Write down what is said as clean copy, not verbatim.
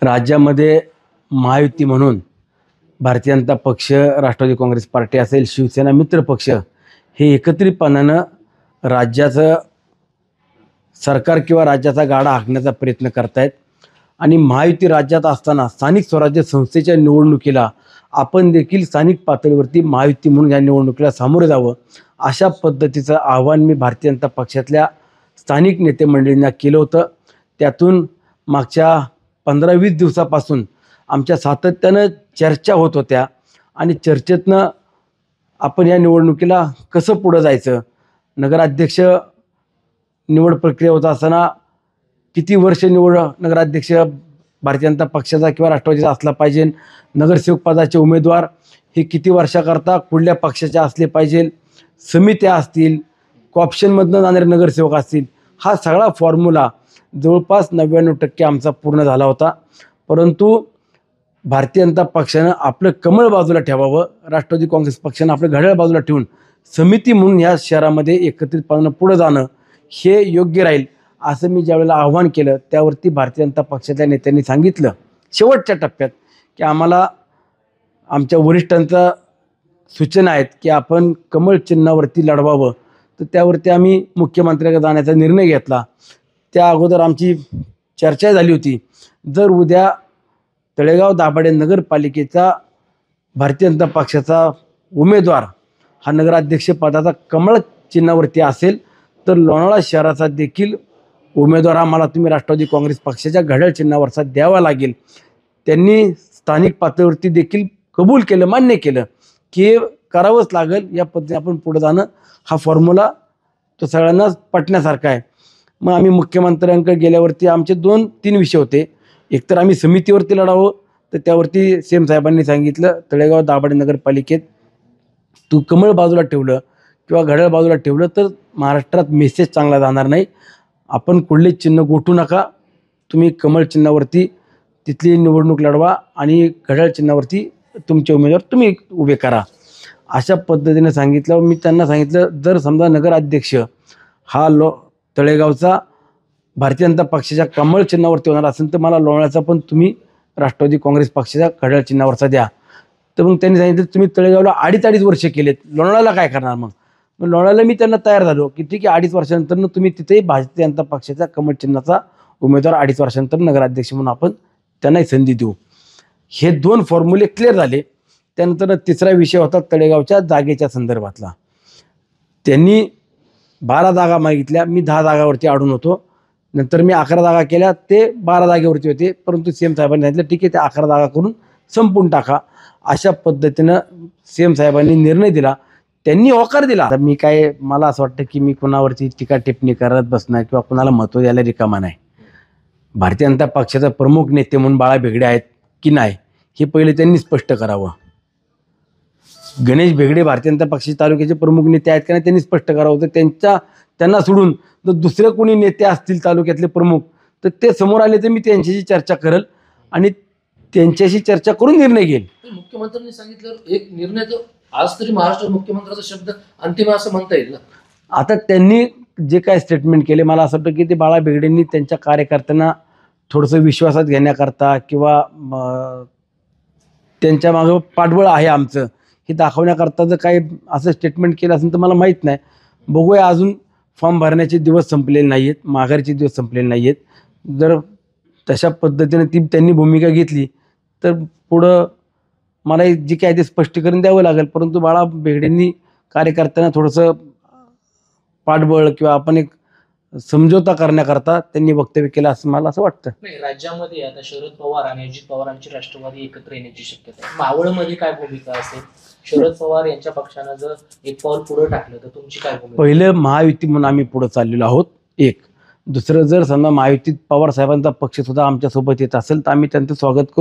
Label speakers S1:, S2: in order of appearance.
S1: राज्यामध्ये महायुती म्हणून भारतीय जनता पक्ष, राष्ट्रवादी काँग्रेस पार्टी असेल, शिवसेना मित्र पक्ष हे एकत्रितपणानं राज्याचं सरकार किंवा राज्याचा गाडा हाकण्याचा प्रयत्न करतायत। आणि महायुती राज्यात असताना स्थानिक स्वराज्य संस्थेच्या निवडणुकीला आपण देखील स्थानिक पातळीवरती महायुती म्हणून या निवडणुकीला सामोरे जावं अशा पद्धतीचं आव्हान मी भारतीय जनता पक्षातल्या स्थानिक नेते मंडळींना केलं होतं। त्यातून मागच्या 15-20 दिवसापासून आमच्या सातत्यानं चर्चा होत होत्या आणि चर्चेतनं आपण या निवडणुकीला कसं पुढं जायचं, नगराध्यक्ष निवड प्रक्रिया होत असताना किती वर्ष नगराध्यक्ष भारतीय जनता पक्षाचा किंवा राष्ट्रवादीचा असला पाहिजे, नगरसेवक पदाचे उमेदवार हे किती वर्षाकरता कुठल्या पक्षाचे असले पाहिजे, समित्या असतील, कॉप्शनमधनं जाणारे नगरसेवक असतील, हा सगळा फॉर्म्युला जवळपास 99% आमचा पूर्ण झाला होता। परंतु भारतीय जनता पक्षानं आपलं कमळ बाजूला ठेवावं, राष्ट्रवादी काँग्रेस पक्षानं आपलं घड्याळ बाजूला ठेवून समिती म्हणून ह्या शहरामध्ये एकत्रितपणे पुढे जाणं हे योग्य राहील असं मी ज्यावेळेला आव्हान केलं त्यावरती भारतीय जनता पक्षाच्या नेत्यांनी सांगितलं शेवटच्या टप्प्यात की आम्हाला आमच्या वरिष्ठांच्या सूचना आहेत की आपण कमळ चिन्हावरती लढवावं। तर त्यावरती आम्ही मुख्यमंत्र्याकडे जाण्याचा निर्णय घेतला। त्या अगोदर आमची चर्चा झाली होती, जर उद्या तळेगाव दाभाडे नगरपालिकेचा भारतीय जनता पक्षाचा उमेदवार हा नगराध्यक्ष पदाचा कमळ चिन्हावरती असेल तर लोणावळा शहराचा देखील उमेदवार आम्हाला तुम्ही राष्ट्रवादी काँग्रेस पक्षाच्या घड्याळ चिन्हावरचा द्यावा लागेल। त्यांनी स्थानिक पातळीवरती देखील कबूल केलं, मान्य केलं की करावंच लागेल। या पद्धतीने आपण पुढे जाणं हा फॉर्म्युला तो सगळ्यांनाच पटण्यासारखा आहे। मग आम्ही मुख्यमंत्र्यांकडे गेल्यावरती आमचे 2-3 विषय होते। एकतर आम्ही समितीवरती लढावं, तर त्यावरती सीएम साहेबांनी सांगितलं तळेगाव दाभाडे नगरपालिकेत तू कमळ बाजूला ठेवलं किंवा घड्याळ बाजूला ठेवलं तर महाराष्ट्रात मेसेज चांगला जाणार नाही। आपण कुठले चिन्ह गोठू नका, तुम्ही कमळ चिन्हावरती तिथली निवडणूक लढवा आणि घड्याळ चिन्हावरती तुमचे उमेदवार तुम्ही उभे करा अशा पद्धतीने सांगितलं। मी त्यांना सांगितलं जर समजा नगराध्यक्ष हा तळेगावचा भारतीय जनता पक्षाच्या कमळ चिन्हावरती होणार असेल तर मला लोणावळ्याचा पण तुम्ही राष्ट्रवादी काँग्रेस पक्षाच्या घड्याळ चिन्हावरचा द्या। तर मग त्यांनी सांगितलं तुम्ही तळेगावला 2.5 वर्ष केलेत, लोणावळ्याला काय करणार? मग लोणावळ्याला मी त्यांना तयार झालो की ठीक आहे 2.5 वर्षानंतर तुम्ही तिथेही भारतीय जनता पक्षाचा कमळ चिन्हाचा उमेदवार 2.5 वर्षानंतर नगराध्यक्ष म्हणून आपण त्यांनाही संधी देऊ। हे 2 फॉर्म्युले क्लिअर झाले। त्यानंतर तिसरा विषय होता तळेगावच्या जागेच्या संदर्भातला। त्यांनी 12 जागा मागितल्या, मी 10 जागावरती अडून होतो। नंतर मी 11 जागा केल्या, ते 12 जागेवरती होते। परंतु सीएम साहेबांनी सांगितलं ठीक आहे ते 11 जागा करून संपून टाका। अशा पद्धतीनं सीएम साहेबांनी निर्णय दिला, त्यांनी होकार दिला। तर मी काय, मला असं वाटतं की मी कोणावरती टीका टिप्पणी करत बसणार किंवा कोणाला महत्त्व द्यायला रिकामा नाही। भारतीय जनता पक्षाचा प्रमुख नेते म्हणून बाळा भेगडे आहेत की नाही हे पहिले त्यांनी स्पष्ट करावं। गणेश भेगडे भारतीय जनता पक्षाचे तालुक्याचे प्रमुख नेते आहेत का नाही त्यांनी स्पष्ट करावं। तर त्यांना सोडून जर दुसरे कोणी नेते असतील तालुक्यातले प्रमुख तर ते समोर आले तर मी त्यांच्याशी चर्चा करेल आणि त्यांच्याशी चर्चा करून निर्णय घेईल।
S2: मुख्यमंत्र्यांनी सांगितलं एक निर्णय तर आज तरी महाराष्ट्र मुख्यमंत्र्याचा शब्द अंतिम असं म्हणता येईल ना।
S1: आता त्यांनी जे काय स्टेटमेंट केले मला असं वाटतं की ते बाळा भेगडेंनी त्यांच्या कार्यकर्त्यांना थोडंसं विश्वासात घेण्याकरता किंवा त्यांच्या मागं पाठबळ आहे आमचं हे दाखवण्याकरता जर काही असं स्टेटमेंट केलं असेल तर मला माहीत नाही। बघूया, अजून फॉर्म भरण्याचे दिवस संपलेले नाही आहेत, माघारीचे दिवस संपलेले नाही आहेत। जर तशा पद्धतीने त्यांनी भूमिका घेतली तर पुढं मला जे काय ते स्पष्टीकरण द्यावं लागेल। परंतु बाळा भेगडेंनी कार्यकर्त्यांना थोडंसं पाठबळ किंवा आपण एक समझोता करण्याकरता त्यांनी वक्तव्य केलं असं मला असं वाटतं।
S2: नाही, राज्यामध्ये आता शरद पवार आणि अजित पवारांची राष्ट्रवादी एकत्र येण्याची शक्यता आहे। मावळमध्ये काय भूमिका असेल? शरद पवार यांच्या पक्षानं जर एक पाऊल पुढे टाकलं तर तुमची काय भूमिका?
S1: पहिलं महायुती म्हणून आम्ही पुढे चाललेलो आहोत एक। दुसरं जर समजा महायुतीत पवार साहेबांचा पक्ष सुद्धा आमच्या सोबत येत असेल तर आम्ही त्यांचं स्वागत करू।